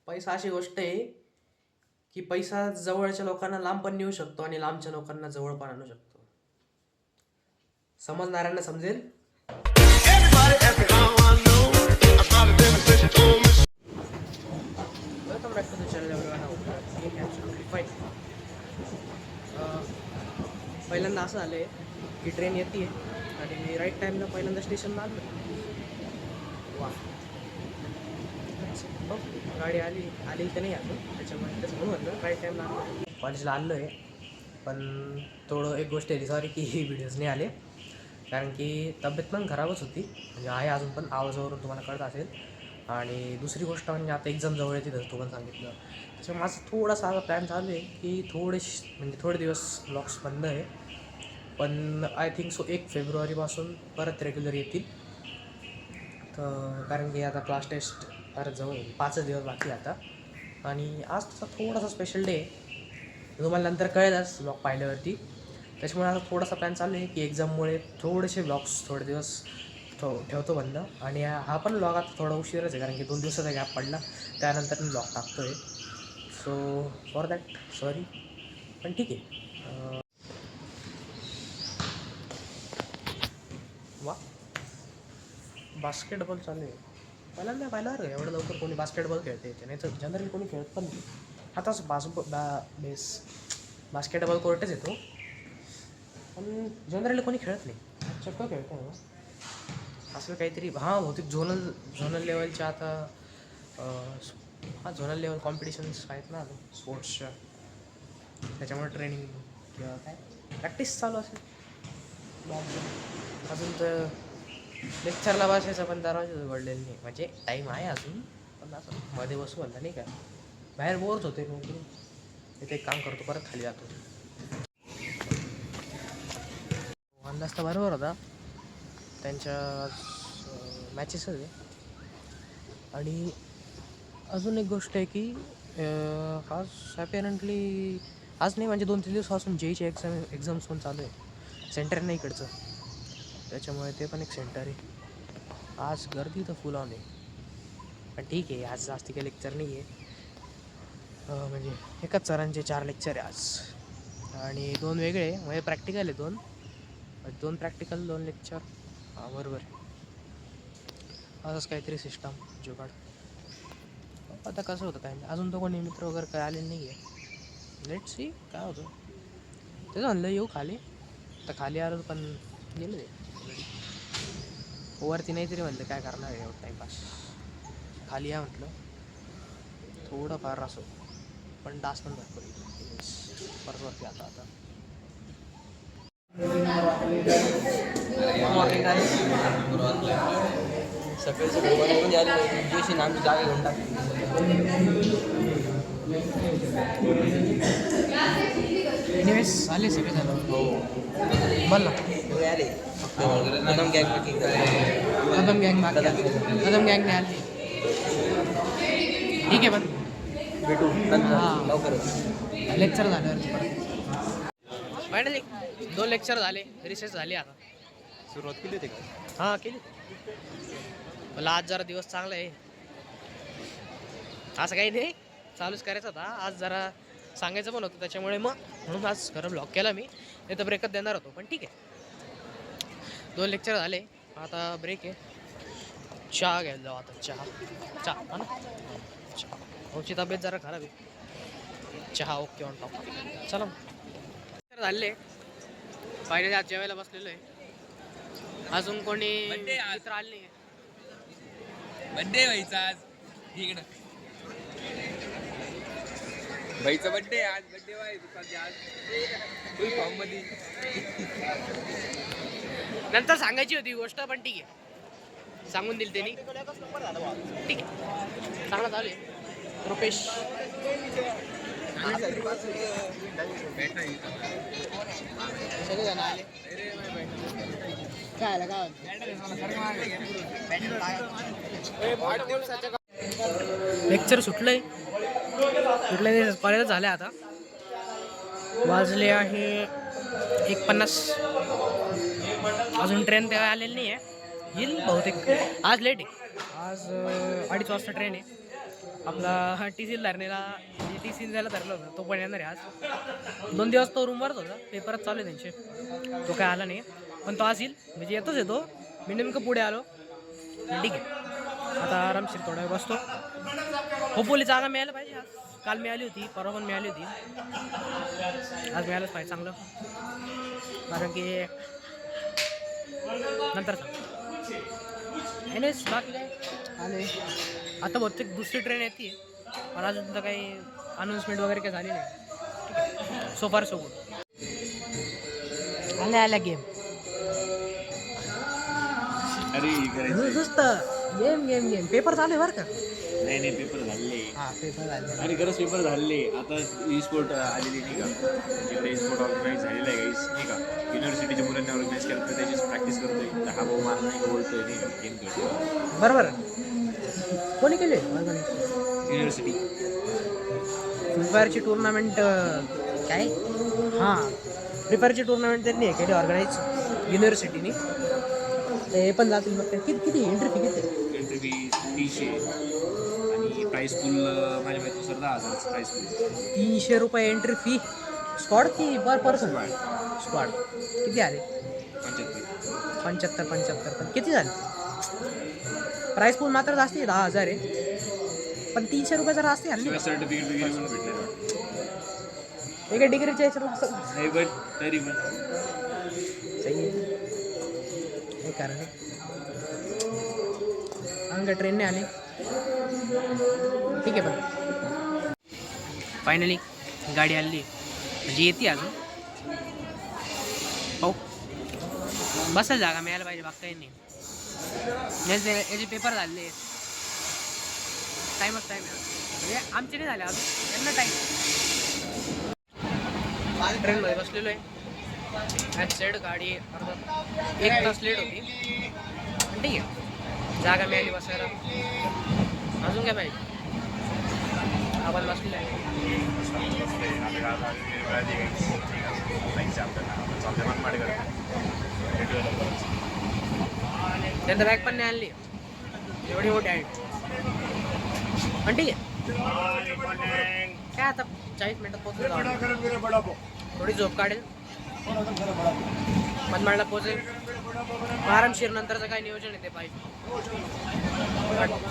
पैसा अशी गोष्ट आहे की पैसा जवळच्या लोकांना लांब पण नेऊ शकतो आणि लांबच्या लोकांना जवळ पण आणू शकतो. समजणाऱ्यांना समजेल. Welcome back to the channel everyone. पहिल्यांदा असं झालं आहे की ट्रेन येते आणि मी राईट टाईमला पहिल्यांदा स्टेशनला आलो. वा, बघ गाडी आली तर नाही अजून, त्याच्यामुळे त्याचं म्हणून म्हणलं राईट टाईमला आलो. कॉलेजला आलो आहे, पण थोडं एक गोष्ट आहे, सॉरी की व्हिडिओज नाही आले, कारण की तब्येत पण खराबच होती, म्हणजे आहे अजून पण, आवाजावरून तुम्हाला कळत असेल. आणि दुसरी गोष्ट म्हणजे आता एक्झाम जवळ येते, तर तुम्हाला सांगितलं, त्याच्यामुळे माझा थोडासा आता प्लॅन चालू आहे की थोडे दिवस ब्लॉग्स बंद आहे, पण आय थिंक सो 1 फेब्रुवारीपासून परत रेग्युलर येतील. तर कारण की आता क्लास टेस्ट परत जवळ 5 दिवस बाकी आता, आणि आज तसा थोडासा स्पेशल डे आहे, तुम्हाला नंतर कळेलच ब्लॉग पाहिल्यावरती. त्याच्यामुळे आता थोडासा प्लॅन चालू आहे की एक्झाममुळे थोडेसे ब्लॉग्स थोडे दिवस ठेवतो बंद. आणि हा पण ब्लॉग आता थोडा उशीरच आहे, कारण की 2 दिवसाचा गॅप पडला, त्यानंतर मी ब्लॉग टाकतो आहे. सो फॉर दॅट सॉरी, पण ठीक आहे. वा, बास्केटबॉल चालू आहे. पहिल्यांदा पाहिलं रे, एवढं लवकर कोणी बास्केटबॉल खेळते, नाही तर जनरली कोणी खेळत पण नाही. आताच बास्केटबॉल कोर्टच येतो, पण जनरली कोणी खेळत नाही. चक्क खेळतो ना असं काहीतरी. हां, बहुतेक झोनल लेवलच्या आता झोनल लेवल कॉम्पिटिशन्स आहेत ना स्पोर्ट्सच्या, त्याच्यामुळे ट्रेनिंग किंवा काय प्रॅक्टिस चालू असेल. अजून तर लेक्चरला बसायचं पण दरवाजा उघडलेलं नाही, म्हणजे टाईम आहे अजून, पण असं मध्ये बसू म्हणलं नाही का, बाहेर बोरच होते. मग इथे एक काम करतो, परत खाली जातो. अंदाज तर बरोबर होता, त्यांच्या मॅचेसच आहे. आणि अजून एक गोष्ट आहे की आज ॲपेरंटली, आज नाही म्हणजे 2-3 दिवसापासून जेईची एक्झाम्स पण चालू आहे. सेंटर नाही इकडचं, त्याच्यामुळे ते पण एक सेंटर आहे. आज गर्दी तर फुल ऑन आहे, पण ठीक आहे, आज जास्ती काही लेक्चर नाही आहे. म्हणजे एकाच सरांचे 4 लेक्चर आहे आज, आणि 2 वेगळे, म्हणजे प्रॅक्टिकल आहे 2 प्रॅक्टिकल 2 लेक्चर. हां बरोबर, असंच काहीतरी सिस्टम जुगाड. आता कसं होतं काय, अजून तर कोणी मित्र वगैरे काय आलेलं नाही आहे. लेट सी काय होतं. तेच म्हणलं येऊ खाली, तर खाली आलो पण गेलं ते वरती, नाही तरी म्हणलं काय करणार आहे एवढं टाईमपास, खाली या म्हटलं, थोडंफार असो पण डास पण भरपूर परत वरती आता मॉर्निंग आली सकाळी बनवून द्यायला जेशी आम्ही जागा घेऊन टाकली. एनिवेज आले सगळे झालं. हो बोल ना. आले कदम गँग बाकी, कदम गँग नाही आली. ठीक आहे, पण भेटू नंतर लवकरच. लेक्चर झाल्यावर फायनली 2 लेक्चर झाले, रिसेस झाली. आता सुरुवात केली होती का? हां केली. मला आज जरा दिवस चांगला आहे, असं काही नाही, चालूच करायचं होता. आज जरा सांगायचं पण होतं, त्याच्यामुळे म्हणून आज खरं ब्लॉग केला मी, नाही तर ब्रेकच देणार होतो, पण ठीक आहे. 2 लेक्चर झाले, आता ब्रेक आहे. चहा घ्यायला जाऊ आता. चहा हा ना, चहा. भाऊची तब्येत जरा खराब आहे. चहा ओके ऑन टॉप. चला झाले पाहिजे, आज जेवायला बसलेलो आहे. अजून कोणी मित्र आले नाही. बड्डे व्हायचा आज इकडं, भाईचा बड्डे आज. बड्डे व्हायचा आज फुल फॉर्म मध्ये. नंतर सांगायची होती गोष्ट, पण ठीक आहे, सांगून दिली त्यांनी. ठीक आहे, चांगला चालू आहे. रुपेश सगळेजण आले. लेक्चर सुटलंय कॉलेजच झालं. आता वाजले आहे 1:50. अजून ट्रेन तेव्हा आलेली नाही आहे, येईल बहुतेक. आज लेट आहे, आज 2:30 वाजता ट्रेन आहे. आपला टी सीला धरणेला म्हणजे टी सी द्यायला धरलं होतं तो पण येणार आहे आज. 2 दिवस तो रूमवरच होता, पेपरच चालू आहे त्यांचे. तो काय आला नाही पण तो असेल म्हणजे येतोच येतो. मी नेमकं पुढे आलो. ठीक आहे आता आरामशीर थोडा वेळ बसतो. होपफुली जागा मिळायला पाहिजे आज. काल मिळाली होती, परवा पण मिळाली होती, आज मिळालंच पाहिजे चांगलं. कारण की नंतर सांग बाकी काय आले. आता बहुतेक दुसरी ट्रेन येते पण अजून तर काही अनाऊन्समेंट वगैरे काही झाली नाही. सो फार सो गुड. आल्या गेम अरे नुसतं गेम गेम गेम. पेपर चालू आहे बरं का. नाही पेपर झाले. हां पेपर झाले. अरे खरंच पेपर झाले. आता ई स्पोर्ट आलेली नाही का, जिकडे ई स्पोर्ट ऑर्गनाईज झालेला आहे गाईस नाही का, युनिव्हर्सिटीच्या मुलांनी ऑर्गनाईज केलं तर त्याचीच प्रॅक्टिस करतोय. तर हा भाऊ मान नाही बोलतोय नाही का, गेम खेळतोय. बरोबर कोणी केले ऑर्गनाईज? युनिव्हर्सिटी फ्री फायरची टुर्नामेंट काय हां फ्री फायरची टुर्नामेंट त्यांनी हे केली ऑर्गनाईज युनिव्हर्सिटीनी. ते पण जातील मग ते किती एंट्री फी किती? एंट्री फी 300 आणि प्राईस पूल माझ्या माहितीनुसार 10,000 प्राईस पूल. 300 रुपये एंट्री फी. स्क्वॉड की पर पर्सन? स्क्वॉड. किती आले? 75 पण किती झाले? प्राईस पूल मात्र जास्त आहे 10,000 आहे पण 300 रुपये जर असते हल्ली. सर्टिफिकेट वगैरे पण भेटले एका डिग्रीच्या याच्यात असं नाही बट तरी पण सही आहे. हे कारण आहे अंग ट्रेनने आले. ठीक आहे पण फायनली गाडी आली म्हणजे येते अजून. हो बसायला जागा मिळायला पाहिजे बाकी काही नाही. याचे पेपर झाले टाईमच टाईम म्हणजे आमचे नाही झाले अजून यांना टाईम. ट्रेनमध्ये बसलेलो आहे. ॲट साईड गाडी अर्धा 1 तास लेट होती पण ठीक आहे जागा मिळाली बसायला. अजून काय पाहिजे आपण बसलेलो आहे. त्यांचं बॅग पण नाही आणली एवढी मोठी आहे पण ठीक आहे. काय आता 40 मिनटात पोहोचलो. थोडी झोप काढेल मनमाडला पोहोचेल आरामशीर. नंतरचं काय नियोजन आहे ते पाहिजे.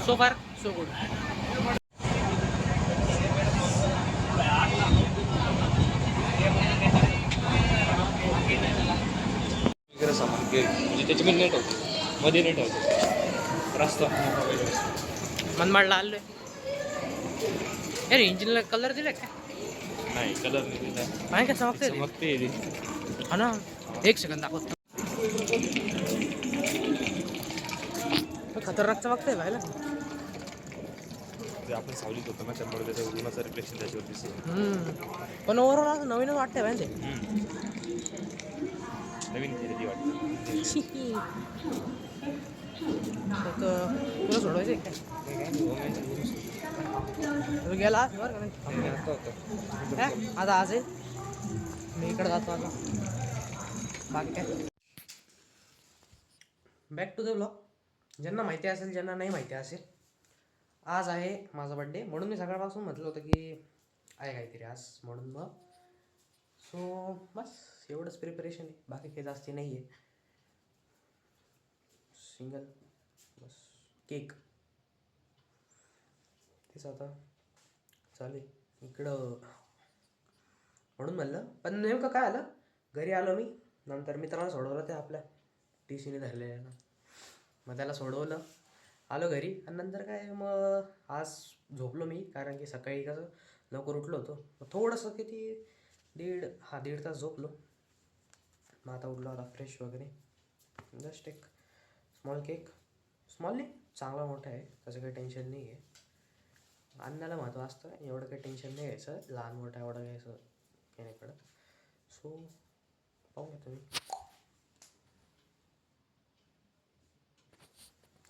सो फार सो गुड. सामान म्हणजे त्याच्यामध्ये नेट होते मध्ये नेट होते रस्ता मनमाडला आलोय. अरे इंजिनला कलर दिला का? नाही कलर नाही दिला. काय काय चमकते चमकते हा ना. 1 सेकंद दाखवतो. खतरनाक चमकते व्हायला. आपण सावलीत होतो ना त्यामुळे त्याचं उन्हाचं रिफ्लेक्शन त्याच्यावर दिसतं. पण ओव्हरऑल असं नवीनच वाटतंय माहिती नवीन खरेदी वाटतं. तुला सोडवायचं आहे काय? गेला बरं का आता आज आहे मी इकडे जातो आता. बाकी काय बॅक टू द ब्लॉग. ज्यांना माहिती असेल ज्यांना नाही माहिती असेल आज आहे माझा बड्डे म्हणून मी सकाळपासून म्हटलं होतं की आहे काहीतरी आज म्हणून मग सो बस एवढंच प्रिपरेशन आहे. बाकी काही जास्ती नाही आहे. सिंगल बस केक तेच आता चालेल इकडं म्हणून म्हणलं. पण नेमकं काय आलं घरी आलो मी नंतर मित्राला सोडवलं ते आपल्या टी सीने धरलेलं मग त्याला सोडवलं आलो घरी आणि नंतर काय मग आज झोपलो मी कारण की सकाळी कसं लवकर उठलो होतो. मग थोडंसं किती दीड तास झोपलो. मग आता उठलो आता फ्रेश वगैरे. जस्ट एक स्मॉल केक स्मॉल नाही चांगला मोठा आहे तसं काही टेन्शन नाही आहे. अन्नाला महत्त्व असतं एवढं काही टेन्शन नाही घ्यायचं. लहान मोठं एवढं घ्यायचं काही नाही पडत. सो पाहूया तुम्ही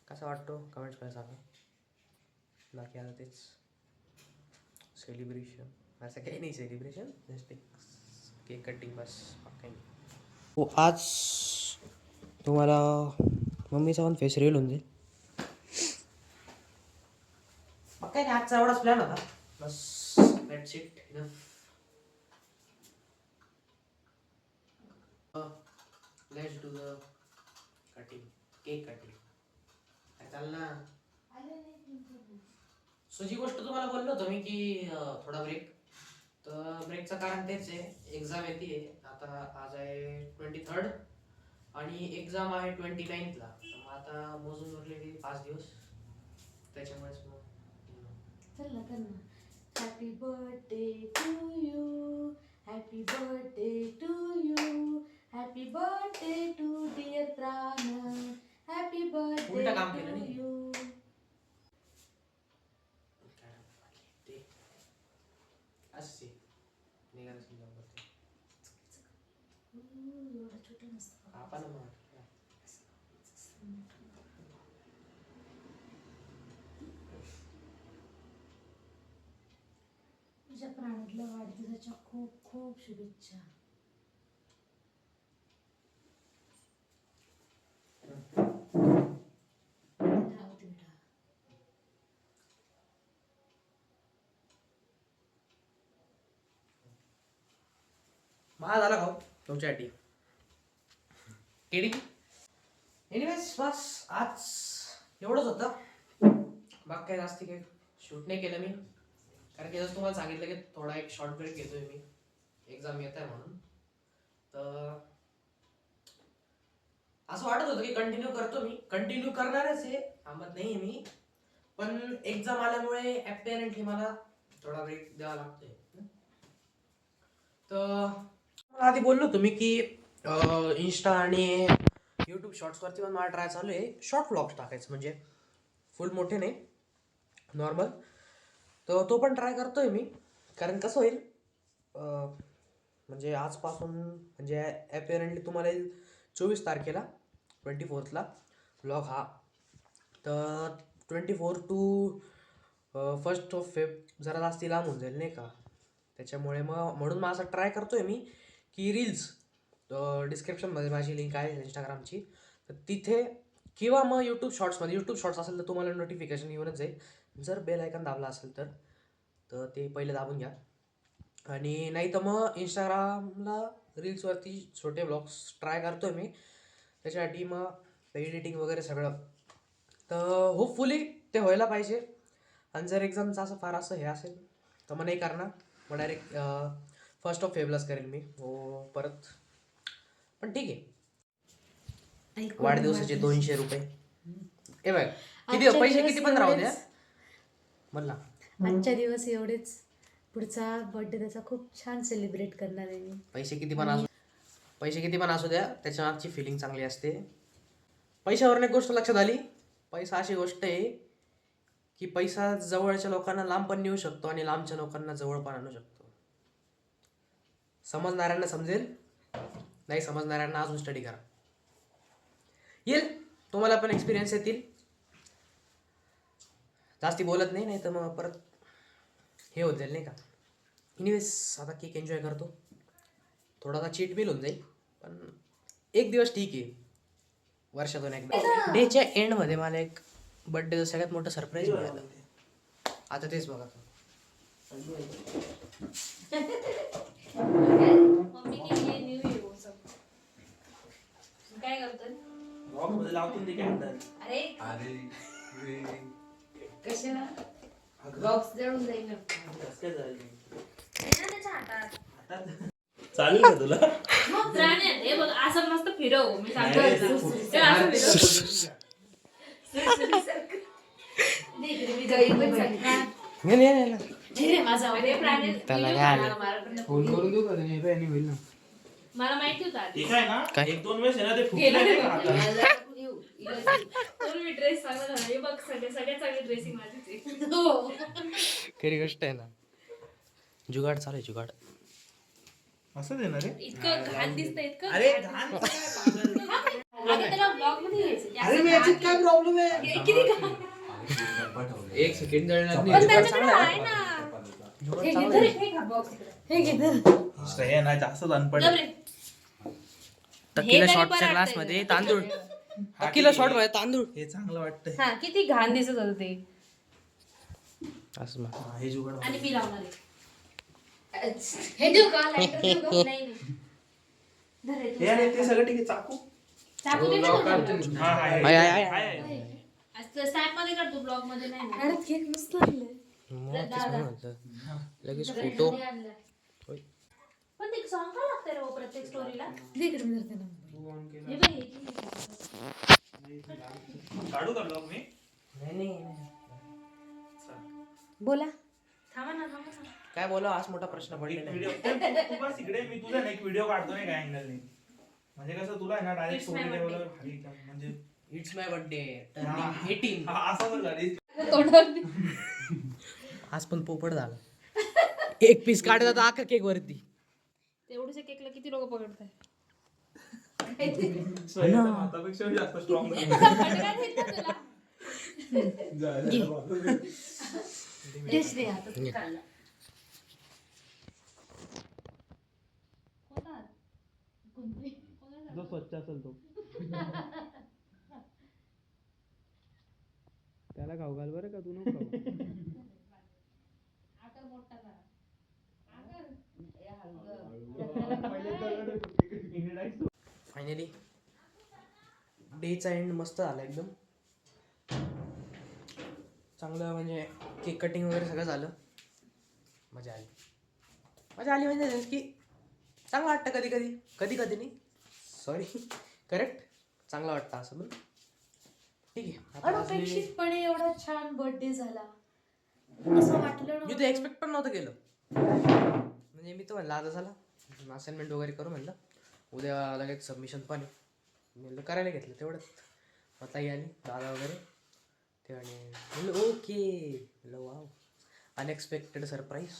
कसा वाटतो कमेंट्समध्ये सांगा. बाकी आता तेच सेलिब्रेशन असं काही नाही. सेलिब्रेशन जस्ट एक केक कटिंग बस काही नाही. हो आज तुम्हाला मम्मीचा पण फेस रिव्हील होऊन जाईल. मग काय नाही आजचा एवढाच प्लॅन होता. बस that's it. Let's do the cutting, cake cutting. काय चालना. सो जी गोष्ट तुम्हाला बोललो होतो मी की थोडा ब्रेक, तर ब्रेकचं कारण तेच आहे, एक्झाम येते आता. आज आहे 23rd आणि एक्झाम आहे 29th. मग आता मोजून उरलेले 5 दिवस, त्याच्यामुळेच मग चल ना कर ना. Happy birthday to you, happy birthday to you, happy birthday to dear Pran, happy birthday उलटं काम केलं टू नाही. यू. ते असे निघालं समजा वरती. एवढं छोटं नसतं. आपण मग तुझ्या प्राणातल्या वाढदिवसाच्या खूप खूप शुभेच्छा. राहू दे बेटा. मला झाला खाऊ तुमच्यासाठी केडी. एनिवेज बस आज एवढंच होतं. बाकी काही जास्त काही शूट नाही केलं मी, कारण की जसं तुम्हाला सांगितलं की थोडा एक शॉर्ट ब्रेक घेतोय मी, एक्झाम येत आहे म्हणून. तर असं वाटत होतं की कंटिन्यू करतो मी, कंटिन्यू करणारच आहे, थांबत नाही मी. पण एक्झाम आल्यामुळे ॲपेरंटली मला थोडा ब्रेक द्यावा लागतोय. तर आधी बोललो तुम्ही की इंस्टा आणि यूट्यूब शॉर्ट्सवरती पण मला ट्राय चालू आहे शॉर्ट व्लॉग्स टाकायचं, म्हणजे फुल मोठे नाही, नॉर्मल. तर तो पण ट्राय करतोय मी, कारण कसं होईल म्हणजे आजपासून म्हणजे ॲपेरंटली तुम्हाला येईल 24 तारखेला 24th व्लॉग हा. तर 24 टू 1st ऑफ फेब जरा जास्त लांब होऊन जाईल नाही का. त्याच्यामुळे म्हणून असं ट्राय करतोय मी की रील्स डिस्क्रिप्शनमध्ये माझी लिंक आहे इंस्टाग्रामची, तर तिथे किंवा मग यूट्यूब शॉर्ट्समध्ये. यूट्यूब शॉर्ट्स असेल तर तुम्हाला नोटिफिकेशन येऊनच जाईल, जर बेल आयकॉन दाबला असेल तर ते पहिले दाबून घ्या. आणि नाही तर मग इंस्टाग्रामला रील्सवरती छोटे ब्लॉग्स ट्राय करतोय मी, त्याच्यासाठी मग एडिटिंग वगैरे सगळं. तर होपफुली ते व्हायला पाहिजे. आणि जर एक्झामचं असं फार असं हे असेल तर मग नाही करणार, मग डायरेक्ट 1st ऑफ फेबलाच करेल मी हो परत. पण ठीक आहे, वाढदिवसाचे 200 रुपये ए बघ, किती पैसे किती पण राहू द्या मला. आजच्या दिवस एवढेच, पुढचा बर्थडे त्याचा खूप छान सेलिब्रेट करणार आहे मी. पैसे किती पण असू द्या, त्याच्या मागची फिलिंग चांगली असते. पैशावरून एक गोष्ट लक्षात आली, पैसा अशी गोष्ट आहे की पैसा जवळच्या लोकांना लांब पण नेऊ शकतो आणि लांबच्या लोकांना जवळ पण आणू शकतो. समजणाऱ्यांना समजेल, नाही समजणाऱ्यांना अजून स्टडी करा, येईल तुम्हाला पण एक्सपिरियन्स येतील. जास्ती बोलत नाही तर मग परत हे होत जाईल नाही का. एनिवेज आता केक एन्जॉय करतो, थोडासा चीट बिल होऊन जाईल, पण एक दिवस ठीक आहे, वर्षातून एकदा. डेच्या एंडमध्ये मला एक बर्थडेचं सगळ्यात मोठं सरप्राईज मिळालं. आता तेच बघा. मम्मी के लिए न्यू ईयर वो सब. काय करतोय? ब्लॉग मध्ये लावतो ते कॅन्डल. अरे कशाला बॉक्स जळून जाईल ना. कसं काय झालं? त्याच्या हातात चालेल का तुला? मग जाणे हे बघ असं मस्त फिरव, मी सांगतो ते असं फिरव. मी गई पण सांगणार रे माझा अरे प्राणी त्याला काय आलं? फोन करून देऊ का त्याने आणि होईल ना. मला माहिती होतं आधी. ते काय ना काय? 1-2 वेळेस आहे ना ते गेलं फुटलं रे नाही का बाबा. हातात? म्हणून मी ड्रेस चांगला झाला. हे बघ सगळ्यात चांगली ड्रेसिंग माझीच आहे. हो. खरी गोष्ट आहे ना, जुगाड चालू आहे, जुगाड. असं देणार रे? इतकं घाण दिसतं, इतकं अरे घाण. घाण काय पागल. अगं त्याला ब्लॉग मध्ये घ्यायचं. ते अरे असं मी घाण याच्यात काय प्रॉब्लेम आहे? हे किती घाण. एक सेकंड जळणार पण नाही. त्याच्याकडे आहे ना. हे घे धर, हे घे box इकडे. हे घे धर. हे नाही जास्तच अनपढ गप आहे. रे. तकीला हे तरी शॉर्टच्या बरं क्लासमध्ये वाटतंय. तांदूळ, हा, तकीला ठीक शॉर्ट आहे. मध्ये तांदूळ. हे चांगलं वाटतंय. हा किती घाण दिसत होतं ते. असं मग हा, हे जुगाड आणि मी लावणार आहे. हे देऊ का लायटर देऊ का? नाही नाही. धर रे तू. हे आणि ते सगळं ठीक आहे. चाकू चाकू दे ना ब्लॉक तुला. काढतो ना. हा, हा, हे. आहे, आहे, आहे, आहे. आहे. असं स्नॅप मध्ये काढतो ब्लॉग मध्ये नाही ना. मॅडम केक मस्त लागले. मग तेच म्हणून होतं. लगेच सगळे फोटो घरी आणलं. होय. पण ते सॉन्ग का लागतंय रे हो प्रत्येक स्टोरीला? दे इकडे मी धरते ना. हे बघ, हे काढू का ब्लॉग मी नाही बोला. थांबा ना थांबा ना. काय बोला आज मोठा प्रश्न पडलेला आहे. व्हिडिओ तू बस इकडे मी तुझा नाही व्हिडिओ काढतो नाही काय अँगलने म्हणजे कसं तुला आहे ना direct It's my story birthday. लेवलवर भारी काम म्हणजे इट्स माय बर्थडे हा. 18. हा, असं झाली तोंडावर आज पण पोपट झाला. एक पीस काढत होता आका केक वरती. तेवढ्याच्या केकला किती लोक पकडताय? हातापेक्षा जास्त स्ट्रॉंग टेस्ट दे आता तू खाल्ला. कोणता? कोणती? कोणाचा? जो स्वच्छ असेल तो त्याला खाऊ घाल बरं का तू नको खाऊ. आकार मोठा करा. आकार. फायनली डेचा एंड मस्त झाला एकदम चांगलं म्हणजे केक कटिंग वगैरे सगळं झालं. मजा आली म्हणजे की चांगलं वाटतं कधी कधी नाही सॉरी करेक्ट चांगलं वाटतं असं पण ठीक आहे. आता आज मी अनपेक्षितपणे एवढा छान बर्थडे झाला असं वाटलं तर नव्हतं. एक्सपेक्ट पण नव्हतं केलं म्हणजे मी तर म्हणलं आता झाला असाइनमेंट वगैरे करू म्हणलं उद्या लगेच सबमिशन पण आहे. म्हणलं करायला घेतलं तेवढंच मताही आली दादा वगैरे ते आणि म्हणलं ओके म्हणलं वाव अनएक्सपेक्टेड सरप्राईज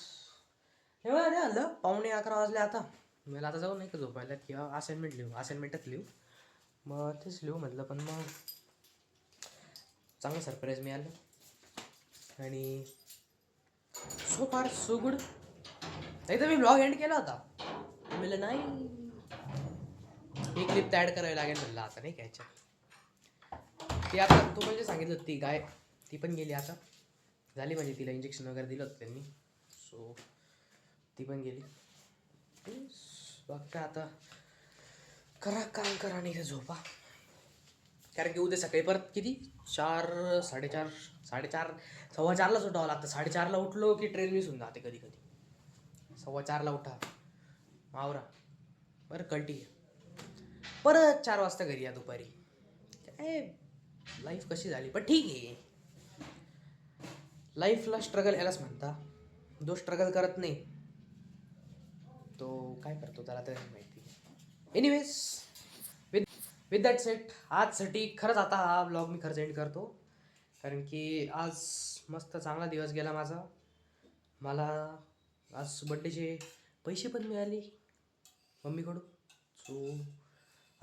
हे बघा ते म्हणलं 11:45 वाजले आता मला आता जाऊ नाही का झोपायला किंवा असाइनमेंटच लिहू मग तेच लिहू म्हटलं पण मग चांगलं सरप्राईज मिळालं आणि सो फार सो गुड. नाही तर मी ब्लॉग एंड केला होता म्हणलं नाही एक क्लिप ॲड करावी लागेल म्हणलं आता नाही घ्यायच्या ती आता तू म्हणजे सांगितलं ती गाय ती पण गेली आता झाली म्हणजे तिला इंजेक्शन वगैरे दिलं होतं त्यांनी सो ती पण गेली. बघ आता करा काम करा आणि झोपा कारण की उद्या सकाळी परत किती 4 साडेचार 4:15 उठावं लागतं. 4:30 उठलो की ट्रेन मिस होऊन जाते कधी 4:15 उठा आवरा बरं कळटी परत 4 वाजता घरी या दुपारी काय लाईफ कशी झाली पण ठीक आहे. लाईफला स्ट्रगल यालाच म्हणता जो स्ट्रगल करत नाही तो काय करतो त्याला तर माहिती. एनिवेज विथ दॅट सेट आजसाठी खरंच आता हा ब्लॉग मी खरंच एंड करतो कारण की आज मस्त चांगला दिवस गेला माझा. मला आज बड्डेचे पैसे पण मिळाले मम्मीकडून सो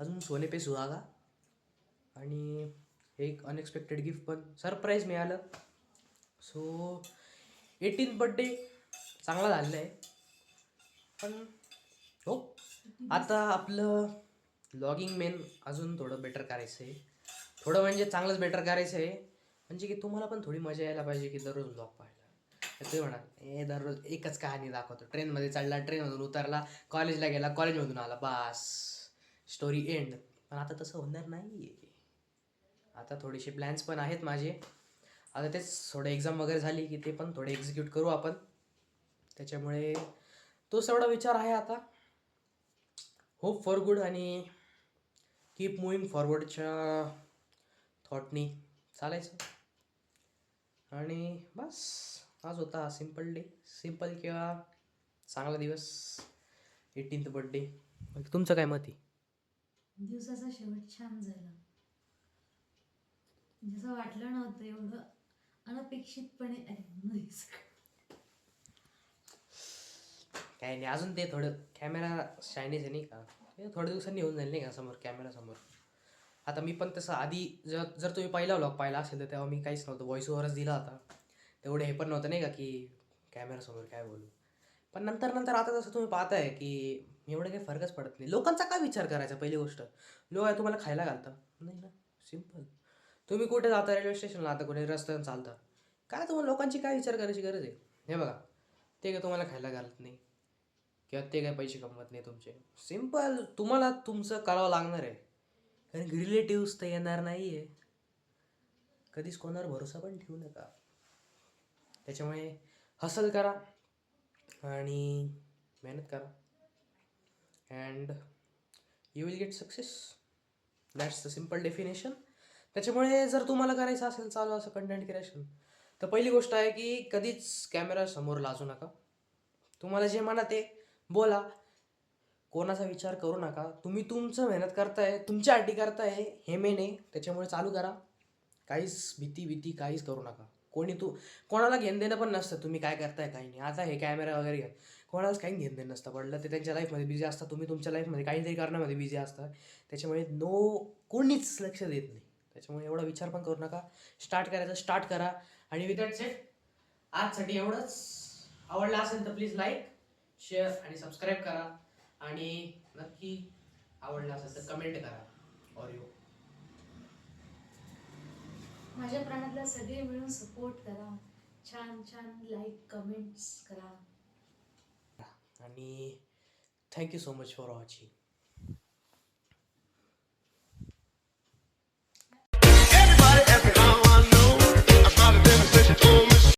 अजून सोने पे सुहागा आणि एक अनएक्सपेक्टेड गिफ्ट पण सरप्राईज मिळालं. सो 18th बड्डे चांगला झालेला आहे पण हो आता आपलं ब्लॉगिंग मेन अजून थोडं बेटर करायचं आहे थोडं म्हणजे चांगलंच बेटर करायचं आहे म्हणजे की तुम्हाला पण थोडी मजा यायला पाहिजे की दररोज ब्लॉग पाहायला. ते म्हणा दररोज एकच कहाणी दाखवतो ट्रेनमध्ये चढला ट्रेनमधून उतरला कॉलेजला गेला कॉलेजमधून आला बास स्टोरी एंड. पण आता तसं होणार नाही आहे. आता थोडेसे प्लॅन्स पण आहेत माझे आता तेच थोडं एक्झाम वगैरे झाली की ते पण थोडे एक्झिक्यूट करू आपण त्याच्यामुळे तोच एवढा विचार आहे आता. होप फॉर गुड आणि कीप मुव्हिंग फॉरवर्डच्या थॉटनी चालायचं आणि बस आज होता सिम्पल डे सिम्पल किंवा चांगला दिवस 18th बर्थडे. तुमचं काय मत आहे? दिवसाचा शेवट छान झाला जसं वाटलं नव्हतं एवढं अनपेक्षितपणे काय नाही अजून ते थोडं कॅमेरा शायनीज आहे नाही का ते थोड्या दिवसांनी येऊन जाईल नाही का समोर कॅमेरासमोर. आता मी पण तसं आधी जर तुम्ही पहिला व्लॉग पाहिला असेल तर तेव्हा मी काहीच नव्हतं व्हॉइस ओव्हरच दिला होता तेवढे हे पण नव्हतं नाही का की कॅमेरासमोर काय बोलू. पण नंतर आता जसं तुम्ही पाहताय की एवढं काही फरकच पडत नाही. लोकांचा काय विचार करायचा पहिली गोष्ट लोक आहे तुम्हाला खायला घालता नाही ना सिम्पल. तुम्ही कुठे जाता रेल्वे स्टेशनला आता कुठे रस्त्यानं चालता काय तुम्हाला लोकांची काय विचार करायची गरज आहे? हे बघा, ते काय तुम्हाला खायला घालत नाही किंवा ते काय पैसे कमवत नाही तुमचे. सिम्पल तुम्हाला तुमचं करावं लागणार आहे, कारण रिलेटिव्स तर येणार नाही आहे. कधीच कोणावर भरोसा पण ठेवू नका. त्याच्यामुळे हसल करा आणि मेहनत करा and you will get success. That's the simple definition. त्याच्यामुळे जर तुम्हाला करायचं असेल चालू असं कंटेंट क्रिएशन, तर पहिली गोष्ट आहे की कधीच कॅमेरा समोर लाजू नका. तुम्हाला जे मनात आहे बोला, कोणाचा विचार करू नका. तुम्ही तुमचं मेहनत करताय, तुमच्यासाठी करताय, हे मेन आहे. त्याच्यामुळे चालू करा. काहीच भीती काहीच करू नका. कोणाला घेणं देणं पण नसतं तुम्ही काय करताय काही नाही. आता हे कॅमेरा वगैरे घ्या, कोणालाच काही घेणं देणं नसतं. पडलं ते त्यांच्या लाईफमध्ये बिझी असतात, तुम्ही तुमच्या लाईफमध्ये काहीतरी करण्यामध्ये बिझी असता. त्याच्यामुळे कोणीच लक्ष देत नाही. त्याच्यामुळे एवढा विचार पण करू नका. स्टार्ट करा. आणि विथ दॅट सेट आजसाठी एवढंच. आवडलं असेल तर प्लीज लाईक, शेअर आणि सबस्क्राईब करा. आणि नक्की आवडलं असेल तर कमेंट करा. और यू माझ्या प्राणातल्या सगळे मिळून सपोर्ट करा. छान छान लाईक कमेंट्स करा. आणि thank you so much for watching.